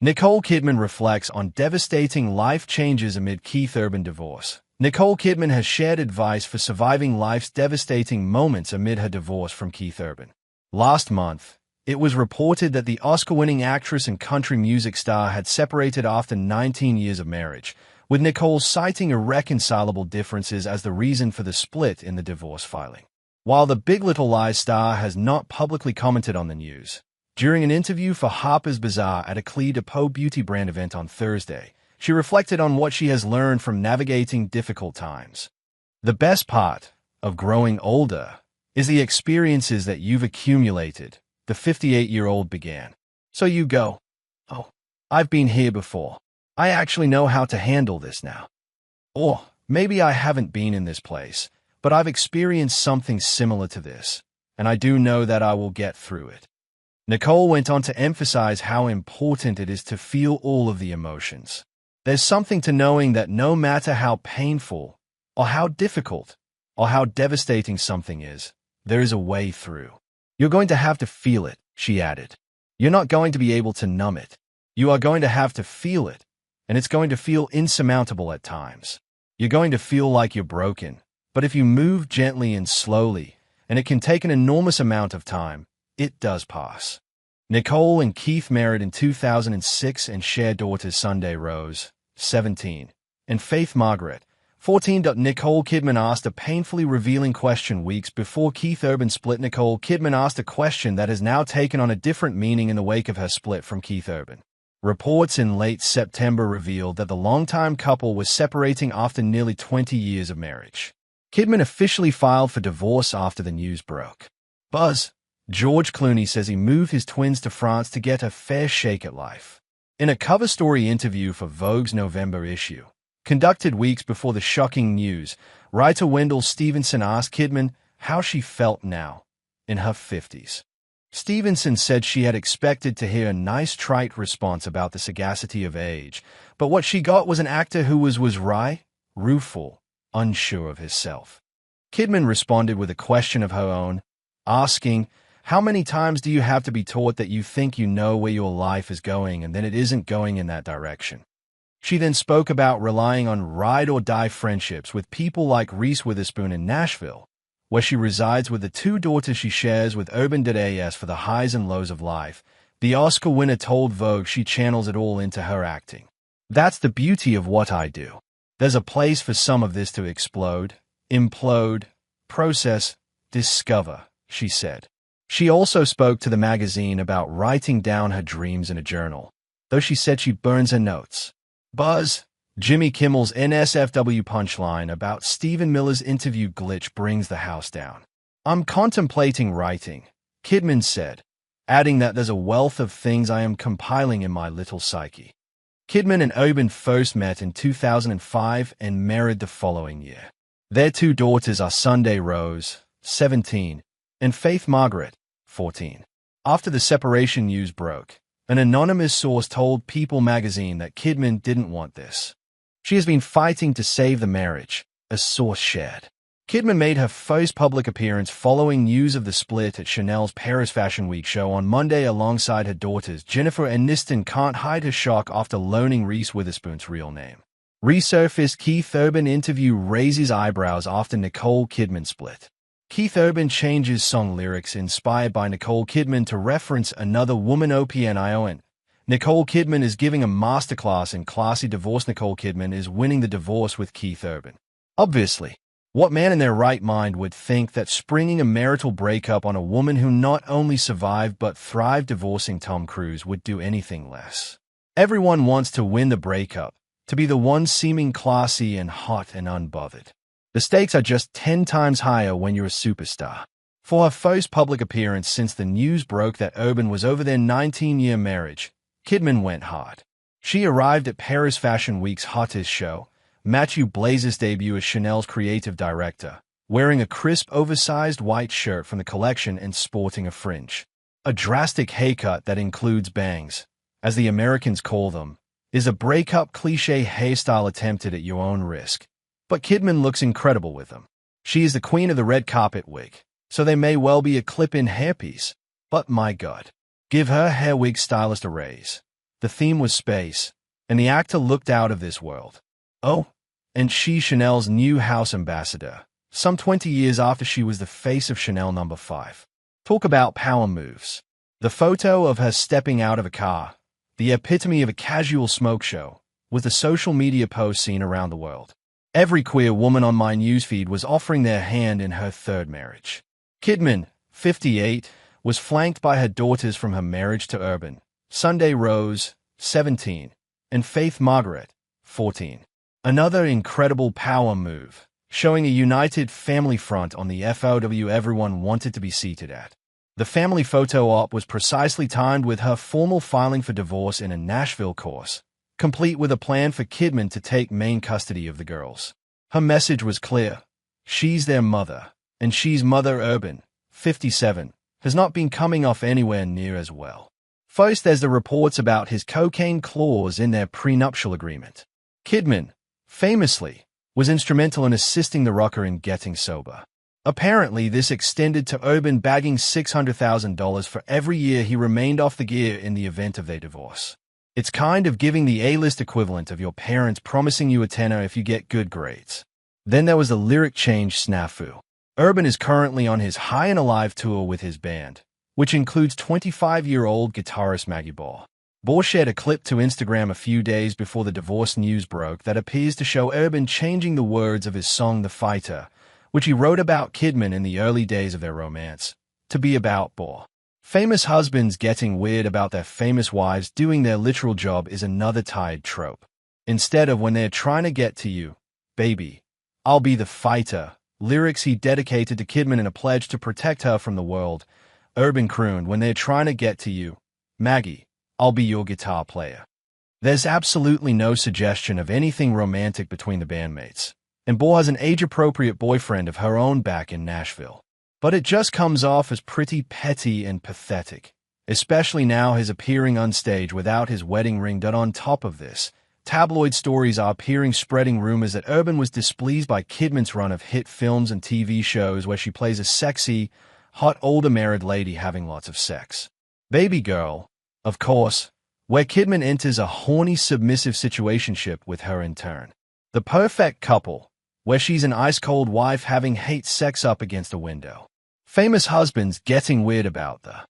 Nicole Kidman reflects on devastating life changes amid Keith Urban divorce. Nicole Kidman has shared advice for surviving life's devastating moments amid her divorce from Keith Urban. Last month, it was reported that the Oscar-winning actress and country music star had separated after 19 years of marriage, with Nicole citing irreconcilable differences as the reason for the split in the divorce filing. While the Big Little Lies star has not publicly commented on the news, during an interview for Harper's Bazaar at a Clé de Peau beauty brand event on Thursday, she reflected on what she has learned from navigating difficult times. The best part of growing older is the experiences that you've accumulated, the 58-year-old began. So you go, "Oh, I've been here before. I actually know how to handle this now." Or, "Maybe I haven't been in this place, but I've experienced something similar to this, and I do know that I will get through it." Nicole went on to emphasize how important it is to feel all of the emotions. There's something to knowing that no matter how painful, or how difficult, or how devastating something is, there is a way through. You're going to have to feel it, she added. You're not going to be able to numb it. You are going to have to feel it, and it's going to feel insurmountable at times. You're going to feel like you're broken, but if you move gently and slowly, and it can take an enormous amount of time, it does pass. Nicole and Keith married in 2006 and share daughters Sunday Rose, 17, and Faith Margaret, 14. Nicole Kidman asked a painfully revealing question weeks before Keith Urban split. Nicole Kidman asked a question that has now taken on a different meaning in the wake of her split from Keith Urban. Reports in late September revealed that the longtime couple was separating after nearly 20 years of marriage. Kidman officially filed for divorce after the news broke. Buzz, George Clooney says he moved his twins to France to get a fair shake at life. In a cover story interview for Vogue's November issue, conducted weeks before the shocking news, writer Wendell Stevenson asked Kidman how she felt now, in her 50s. Stevenson said she had expected to hear a nice trite response about the sagacity of age, but what she got was an actor who was wry, rueful, unsure of himself. Kidman responded with a question of her own, asking, "How many times do you have to be taught that you think you know where your life is going and then it isn't going in that direction?" She then spoke about relying on ride-or-die friendships with people like Reese Witherspoon in Nashville, where she resides with the two daughters she shares with Urban.as for the highs and lows of life. The Oscar winner told Vogue she channels it all into her acting. "That's the beauty of what I do. There's a place for some of this to explode, implode, process, discover," she said. She also spoke to the magazine about writing down her dreams in a journal, though she said she burns her notes. Buzz, Jimmy Kimmel's NSFW punchline about Stephen Miller's interview glitch brings the house down. "I'm contemplating writing," Kidman said, adding that there's a wealth of things I am compiling in my little psyche. Kidman and Urban first met in 2005 and married the following year. Their two daughters are Sunday Rose, 17, and Faith Margaret, 14. After the separation news broke, an anonymous source told People magazine that Kidman didn't want this. She has been fighting to save the marriage, a source shared. Kidman made her first public appearance following news of the split at Chanel's Paris Fashion Week show on Monday alongside her daughters Jennifer and Niston can't hide her shock after learning Reese Witherspoon's real name. Resurfaced Keith Urban interview raises eyebrows after Nicole Kidman split. Keith Urban changes song lyrics inspired by Nicole Kidman to reference another woman opinion. Nicole Kidman is giving a masterclass in classy divorce. Nicole Kidman is winning the divorce with Keith Urban. Obviously, what man in their right mind would think that springing a marital breakup on a woman who not only survived but thrived divorcing Tom Cruise would do anything less? Everyone wants to win the breakup, to be the one seeming classy and hot and unbothered. The stakes are just 10 times higher when you're a superstar. For her first public appearance since the news broke that Urban was over their 19-year marriage, Kidman went hard. She arrived at Paris Fashion Week's hottest show, Matthew Blaze's debut as Chanel's creative director, wearing a crisp, oversized white shirt from the collection and sporting a fringe. A drastic haircut that includes bangs, as the Americans call them, is a breakup cliché hairstyle attempted at your own risk. But Kidman looks incredible with them. She is the queen of the red carpet wig, so they may well be a clip-in hairpiece. But my God, give her hair wig stylist a raise. The theme was space, and the actor looked out of this world. Oh, and she's Chanel's new house ambassador, some 20 years after she was the face of Chanel No. 5. Talk about power moves. The photo of her stepping out of a car, the epitome of a casual smoke show, was the social media post seen around the world. Every queer woman on my newsfeed was offering their hand in her third marriage. Kidman, 58, was flanked by her daughters from her marriage to Urban, Sunday Rose, 17, and Faith Margaret, 14. Another incredible power move, showing a united family front on the FOW everyone wanted to be seated at. The family photo op was precisely timed with her formal filing for divorce in a Nashville course, complete with a plan for Kidman to take main custody of the girls. Her message was clear. She's their mother, and she's Mother Urban, 57, has not been coming off anywhere near as well. First, there's the reports about his cocaine clause in their prenuptial agreement. Kidman, famously, was instrumental in assisting the rocker in getting sober. Apparently, this extended to Urban bagging $600,000 for every year he remained off the gear in the event of their divorce. It's kind of giving the A-list equivalent of your parents promising you a tenner if you get good grades. Then there was the lyric change snafu. Urban is currently on his High and Alive tour with his band, which includes 25-year-old guitarist Maggie Ball. Ball shared a clip to Instagram a few days before the divorce news broke that appears to show Urban changing the words of his song The Fighter, which he wrote about Kidman in the early days of their romance, to be about Ball. Famous husbands getting weird about their famous wives doing their literal job is another tired trope. Instead of when they're trying to get to you, baby, I'll be the fighter, lyrics he dedicated to Kidman in a pledge to protect her from the world, Urban crooned when they're trying to get to you, Maggie, I'll be your guitar player. There's absolutely no suggestion of anything romantic between the bandmates, and Ball has an age-appropriate boyfriend of her own back in Nashville. But it just comes off as pretty petty and pathetic, especially now his appearing on stage without his wedding ring done. On top of this, tabloid stories are appearing spreading rumors that Urban was displeased by Kidman's run of hit films and TV shows where she plays a sexy, hot older married lady having lots of sex. Baby Girl, of course, where Kidman enters a horny submissive situationship with her in turn. The Perfect Couple, where she's an ice-cold wife having hate sex up against a window. Famous husbands getting weird about the